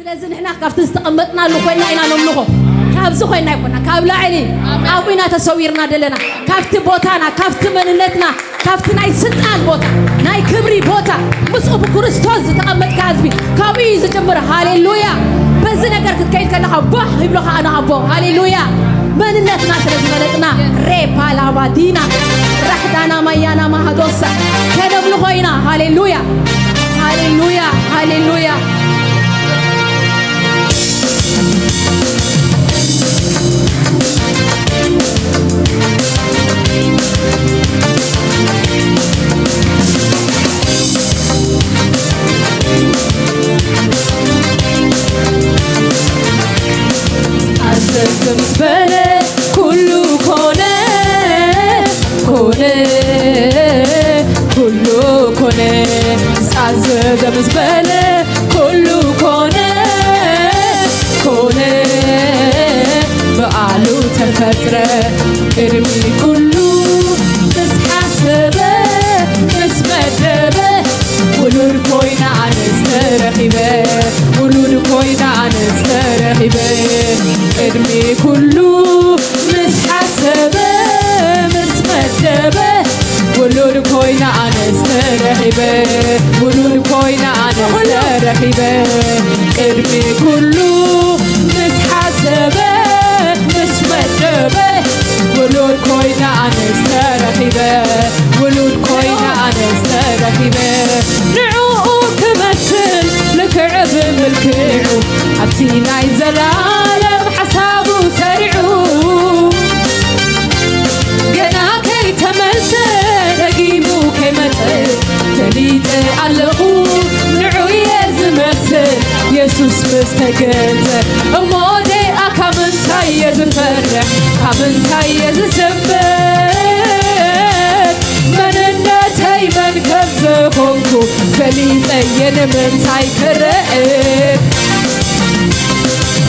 ስለዚህ ንሕና ካብቲ ዝተቐመጥናሉ ኮይና ኢና ነምልኾ ካብዚ ኮይና ይኮና ካብ ላዕሊ ኣብና ተሰዊርና ደለና ካብቲ ቦታና ካብቲ መንነትና ካብቲ ናይ ስልጣን ቦታ ናይ ክብሪ ቦታ ምስኡ ብክርስቶስ ዝተቐመጥካ ህዝቢ ካብኡ ዝጅምር ሃሌሉያ በዚ ነገር ክትከይድ ከለኻ ባህ ይብሎኻ ኣነ ኣቦ ሃሌሉያ መንነትና ስለዝፈለጥና ሬፓላባዲና ራሕዳና ማያና ማሃዶሳ ከነምልኾ ኢና ሃሌሉያ ሃሌሉያ ሃሌሉያ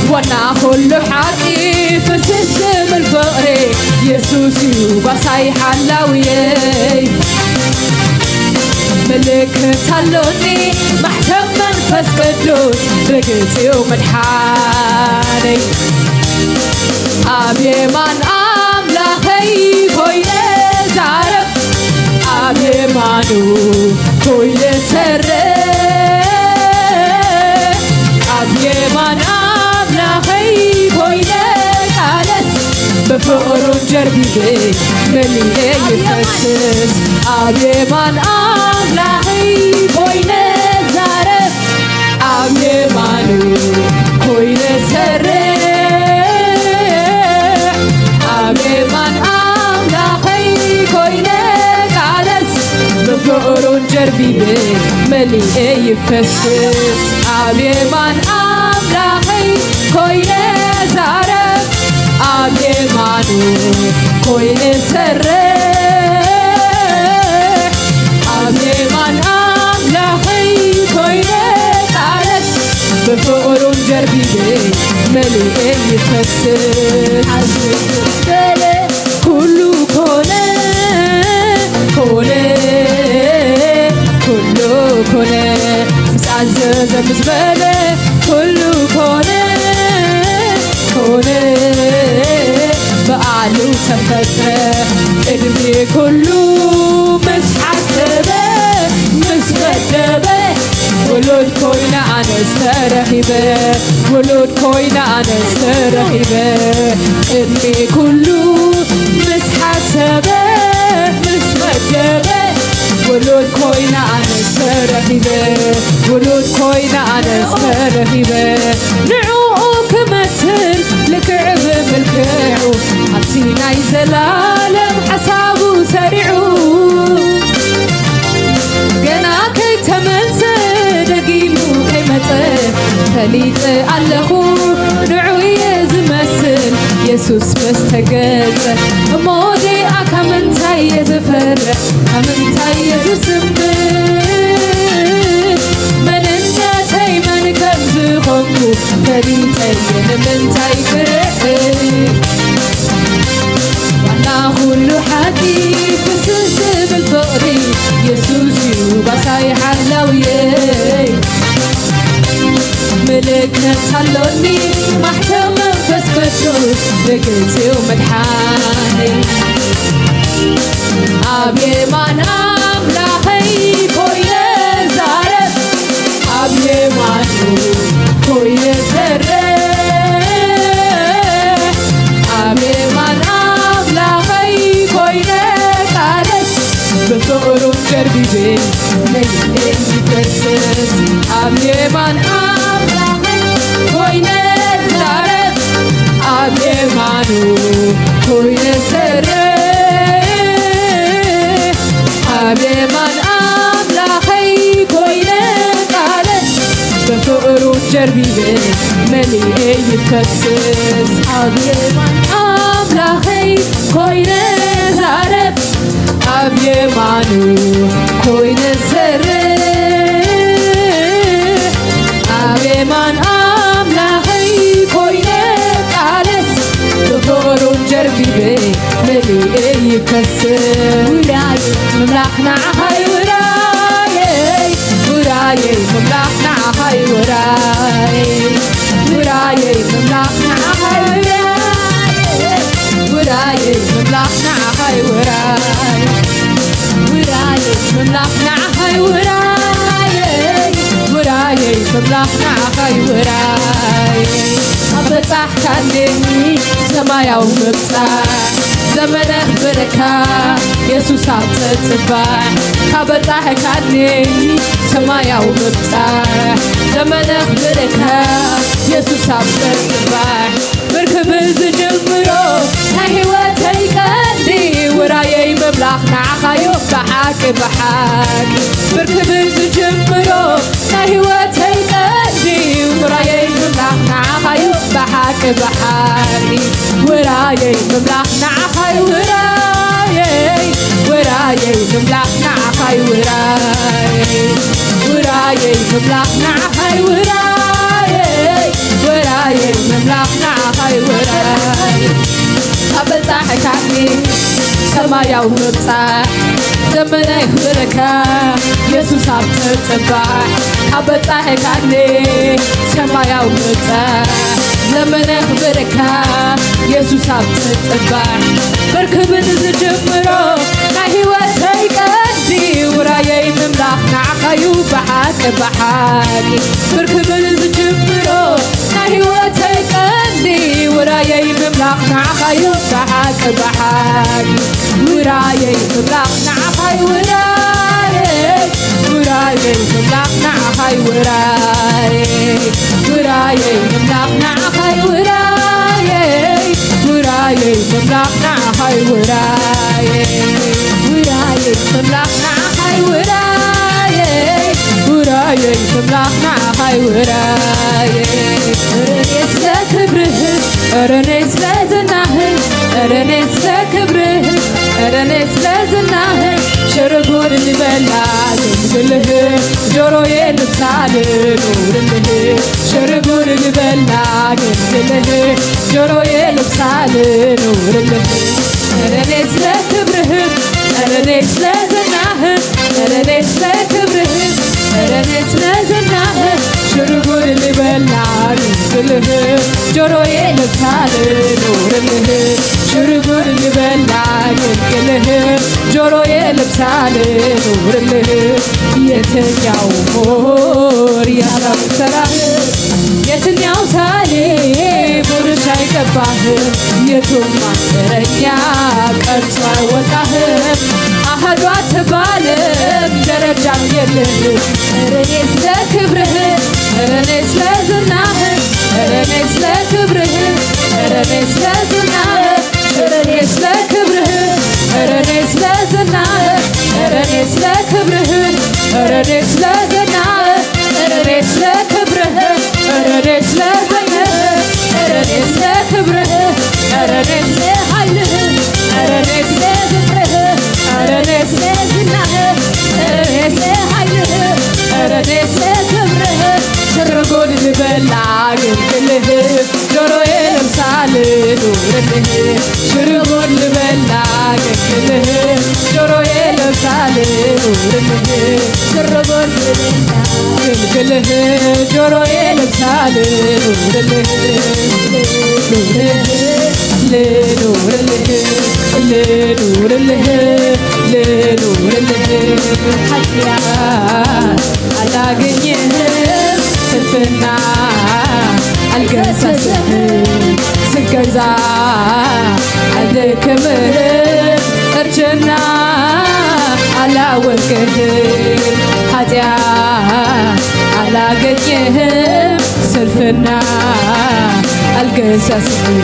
وانا كل حقي فسسم الفقر يسوس يبصاي حلاوي ملك تلوني محكم منفس قدوس رقتي ومنحاني أبي من أملاخي كوينة زعرف أبي مانو كوينة سر أبي من أملاخي كوينة كالس بفقر جربي بي ملي يفسس أبي من أملاخي كوينة زعرف أبي مانو كوينة سر بفقرون جربي بي ملي يفسس أبي من أملاخي كوينة زارف أبي مانو كوينة سرح أبي من أملاخي كوينة زارف بفقرون جربي بي ملي يفسس كله كونه كونه كونه مسعزز مزبلة كله كونه كونه بقعلو تفترة ادمي كله مسحسبة مسغدبة ولود كوينة أنا استرخبة ولود كوينة أنا استرخبة ادمي كله مسحسبة مسغدبة ولود كوينة أنا استرخبة ولود كوينة أنا استرخبة نعوك مثل لكعب بالكعو عطينا يزلالم حسابو سريعو قناك تمنسى دقيمو كيمتى فليت ألخو نعوي يزمسل يسوس مستقل مودي أكمن تايز فرح أمن تايز سمبل من انت تايمن كبز خمو فليت أين من تاي فرح وانا كل حكي فسوس بالفقري يسوس يوبا ساي حلاوي ملك نتحلوني محكم فسكتو بقلتي ومدحاني أبي ما نام لحي كوينة زارب أبي ما نام كوينة زارب أبي ما نام لحي كوينة قالت بفقر قربي بين ليلي بسس أبي ما نام لحي كوينة زارب أبي ما نام كوينة زارب أبي من أملاحي كوينة قالت بفقر جربي مليئي يفسس أبي من أملاحي كوينة زارب أبي من كوينة زارب أبي من أملاحي كوينة قالت بفقر جربي مليئي يفسس وراي مملحنا هاي وراي وراي مملحنا هاي وراي وراي مملحنا هاي وراي وراي مملحنا هاي وراي وراي مملحنا هاي وراي وراي مملحنا هاي وراي أبطح كاني سمايا ومبطح زمنه بركة يسوع عطتبح كبطح كاني سمايا ومبطح زمنه بركة يسوع عطتبح بركب الزجمرو هيوتي كدي وراي مملحنا خايو بحاك بحاك بركب الزجمرو هيوتي كدي وراي مملحنا خايو بحاك بحاك وراي مملحنا خاي وراي وراي مملحنا خاي وراي وراي مملحنا خاي وراي وراي مملحنا خاي وراي أبطح كاني سمايا ومبطح زمنك بركة يسوع عطتبح أبطح كاني سمايا ومبطح زمنك بركة يسوع عطتبح بركب الزجمرو هيوتي كدي وراي مملحنا خايو بحاك بحاك بركب الزجمرو هيوتي كدي وراي مملحنا خايو بحاك بحاك وراي مملحنا خاي وراي وراي مملحنا خاي وراي وراي مملحنا خاي وراي وراي مملحنا خاي وراي وراي مملحنا خاي وراي وراي مملحنا خاي وراي رنيس لكبره رنيس لزناه رنيس لكبره رنيس لزناه شرقور لبلاد كله جروي لبسال نور شرقور لبلاد كله جروي لبسال نور رنيس لكبره رنيس لزناه رنيس لكبره رنيس لزناه شرقور لبلاد كله جروي لبسال نور شرقور لبلاد كله جروي لبسال نور يتنياو مور يالام سراه يتنياو سالي برش አይገባህ የቱም ማንደረኛ ቀርጾ አይወጣህም አህዷ ትባልም ደረጃም የለህ እኔ ስለ ክብርህ እኔ ስለ ዝናህ እኔ ስለ ክብርህ እኔ ስለ ዝናህ እኔ ስለ ክብርህ እኔ ስለ ዝናህ እኔ ስለ ክብርህ እኔ ስለ ዝናህ እኔ ስለ ክብርህ እኔ ስለ ዝናህ እኔ ስለ ክብርህ እኔ ስለ ኃይልህ እኔ ስለ ዝናህ እኔ ስለ ዝናህ እኔ ስለ ኃይልህ እኔ ስለ ክብርህ ሽርጉድ ልበላ ግልግልህ ጆሮዬ ለምሳል ኑርልህ ሽርጉድ ልበላ ግልግልህ ጆሮዬ ለምሳል ኑርልህ ሽርጉድ ልበላ ልመስክርልህ ጆሮዬ ልብሳል ልኑርልህ ኃጢአት አላገኘህም ስንፍና አልገሰስህም ስገዛ አልደክምህም እርጅና አላወቅህም ኃጢአት አላገኘህም ስንፍና አልገሰስህም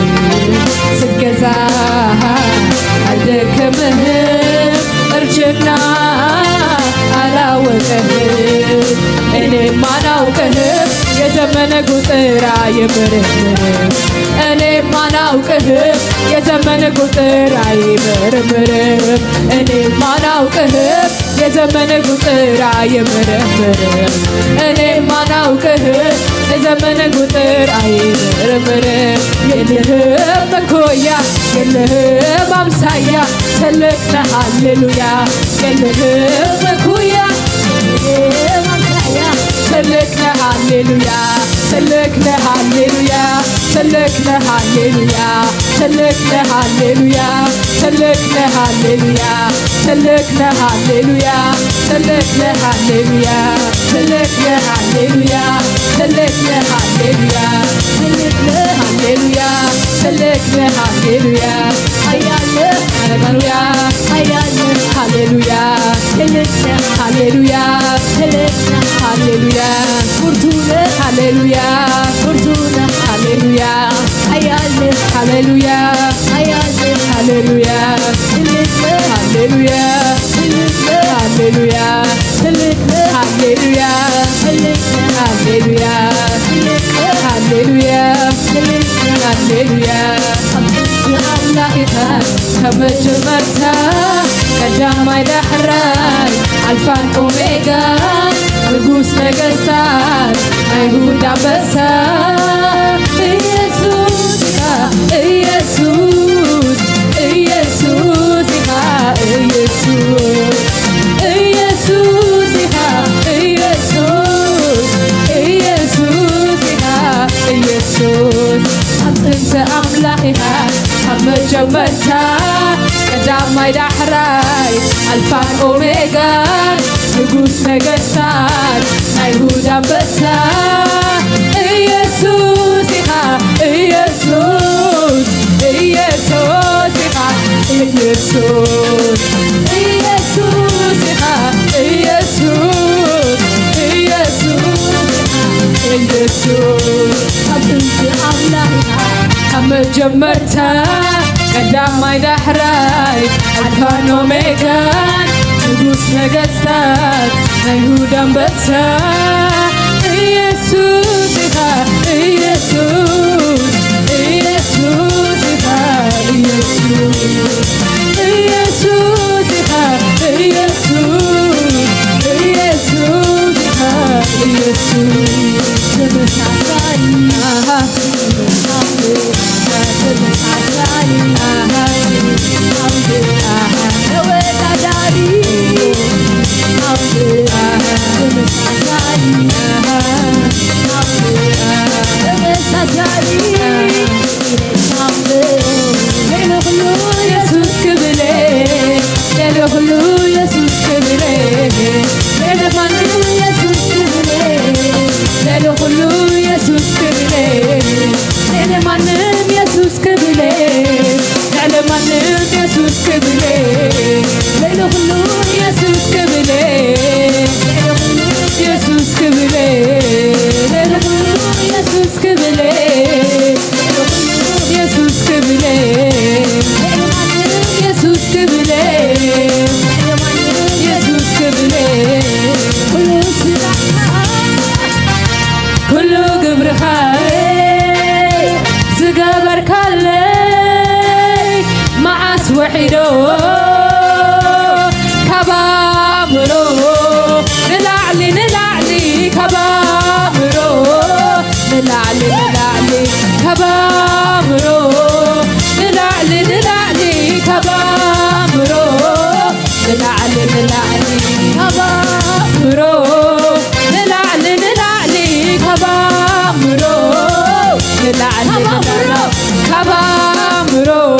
ስገዛ አልደክምህም እርጅና አላወቅህም እኔም አላውቅህም የዘመነ ቁጥር አይመረምርም እኔም አላውቅህም የዘመነ ቁጥር አይመረምርም እኔም አላውቅህም የዘመነ ቁጥር አይመረምርም እኔም አላውቅህም የዘመነ ቁጥር አይመረምርም የለህም መኮያ የለህም አምሳያ ትልቅ ነህ ሃሌሉያ የለህም መኮያ የለህም አምሳያ ትልቅ ነህ ሃሌሉያ ትልቅ ነህ ሃሌሉያ ትልቅ ነህ ሃሌሉያ ትልቅ ነህ ሃሌሉያ ትልቅ ነህ ሃሌሉያ ትልቅ ነህ ሃሌሉያ ትልቅ ነህ ሃሌሉያ ትልቅ ነህ ሃሌሉያ ትልቅ ነህ ሃሌሉያ ትልቅ ነህ ሃሌሉያ ትልቅ ነህ ሃሌሉያ ኃያል ነህ ሃሌሉያ ኃያል ነህ ሃሌሉያ ትልቅ ነህ ሃሌሉያ ትልቅ ነህ ሃሌሉያ ብርቱ ነህ ሃሌሉያ ብርቱ ነህ ሃሌሉያ ኃያል ነህ ሃሌሉያ ኃያል ነህ ሃሌሉያ ትልቅ ነህ ሃሌሉያ ትልቅ ነህ ሃሌሉያ ትልቅ ነህ ሃሌሉያ ትልቅ ነህ ሃሌሉያ ትልቅ ነህ ሃሌሉያ ትልቅ ነህ ሃሌሉያ አምላክህ ከመጀመርታ ቀዳማይ ዳሕራይ አልፋን ኦሜጋ ንጉሥ ነገሥታት አይሁድ አንበሳ ኢየሱስ ኢየሱስ ኢየሱስ ኢየሱስ ኢየሱስ ኢየሱስ ኢየሱስ ኢየሱስ አንተ አምላክህ ከመጀመርታ ቀዳማይ ዳሕራይ አልፋን ኦሜጋ ንጉሥ ነገሥታት አይሁድ አንበሳ ኢየሱስ ኢየሱስ ኢየሱስ ኢየሱስ ኢየሱስ ኢየሱስ ኢየሱስ አጥንት አምላክህ ከመጀመርታ ቀዳማይ ዳሕራይ አልፋን ኦሜጋ ንጉሥ ነገሥታት አይሁድ አንበሳ ኢየሱስ ኢየሱስ ኢየሱስ ኢየሱስ ኢየሱስ ኢየሱስ ኢየሱስ ተመሳሳይ ተመሳሳይ ተወዳዳሪ نلعلي كبابرو نلعلي نلعلي كبامرو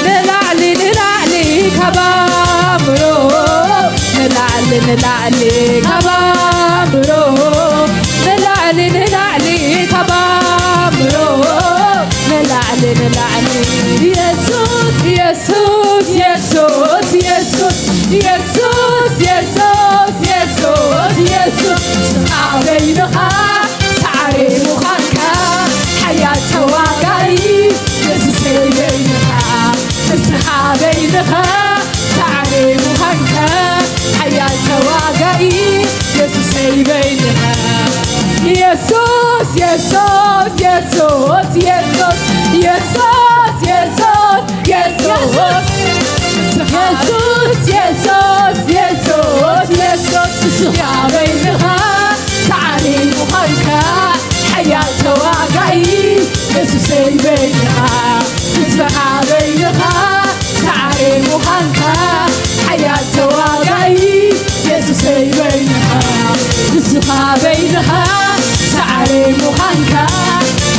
نلعلي كبامرو نلعلي كبامرو نلعلي كبامرو نلعلي يسوس يسوس يسوس يسوس يسوس يسوس يسوس يسوس سعرينها سعري مخانكا حياة واقعي يسوس بينها سعرينها سعري مخانكا حياة واقعي يسوس بينها يسوس يسوس يسوس يسوس يسوس يسوس يسوس يسوس يسوس يسوس يا بينها تعالي مخانكا حياة واقعي يسوس بينها تسمع بينها تعالي مخانكا حياة واقعي يسوس بينها تسمع بينها تعالي مخانكا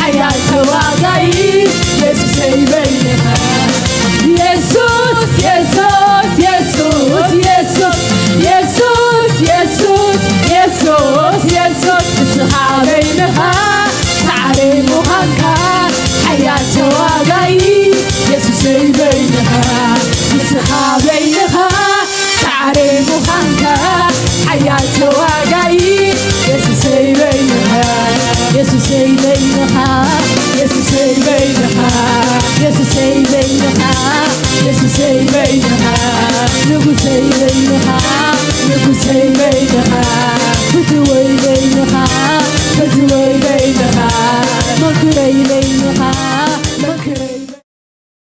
حياة واقعي يسوس بينها يسوس يسوس يسوس يسوس يسوس يسوس يسوس يسوس تسمع بينها تعالي مخانكا حياة واقعي يسوس بينها تسمع بينها تعالي مخانكا حياة واقعي يسوس بينها يسوس بينها يسوس بينها يسوس بينها يسوس بينها نقص بينها نقص بينها فتوي بينها فتوي بينها